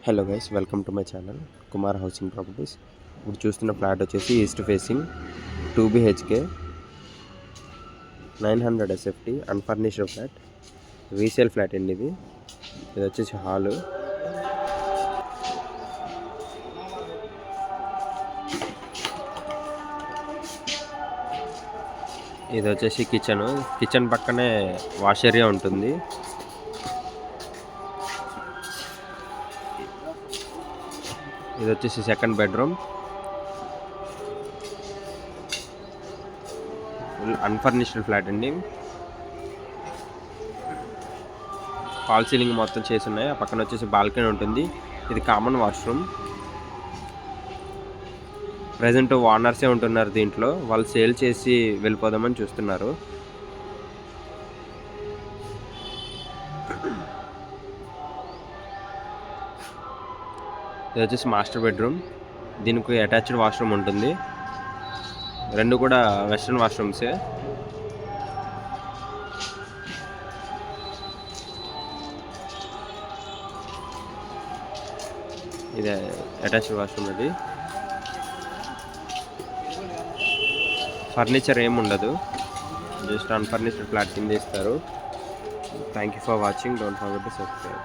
Hello guys, welcome to my channel Kumar housing properties. ఇప్పుడు చూస్తున్న flat వచ్చేసి east facing 2 BHK 900 SFT unfurnished flat, resale flat అండి. ఇది వచ్చేసి హాలు. ఇది వచ్చేసి కిచెన్ పక్కనే వాష్ ఏరియా ఉంటుంది. ఇది వచ్చేసి సెకండ్ బెడ్రూమ్, అన్ఫర్నిష్డ్ ఫ్లాట్ అండి. ఫాల్ సీలింగ్ మొత్తం చేసి ఉన్నాయి. ఆ పక్కన వచ్చేసి బాల్కనీ ఉంటుంది. ఇది కామన్ వాష్రూమ్. ప్రజెంట్ ఓనర్సే ఉంటున్నారు దీంట్లో. వాళ్ళు సేల్ చేసి వెళ్ళిపోదామని చూస్తున్నారు. ఇది వచ్చేసి మాస్టర్ బెడ్రూమ్. దీనికి అటాచ్డ్ వాష్రూమ్ ఉంటుంది. రెండు కూడా వెస్ట్రన్ వాష్రూమ్సే. ఇది అటాచ్డ్ వాష్రూమ్. అది ఫర్నిచర్ ఏమి ఉండదు, జస్ట్ అన్ఫర్నిష్డ్ ఫ్లాట్ కింద ఇస్తారు. Thank you for watching. Don't forget to subscribe.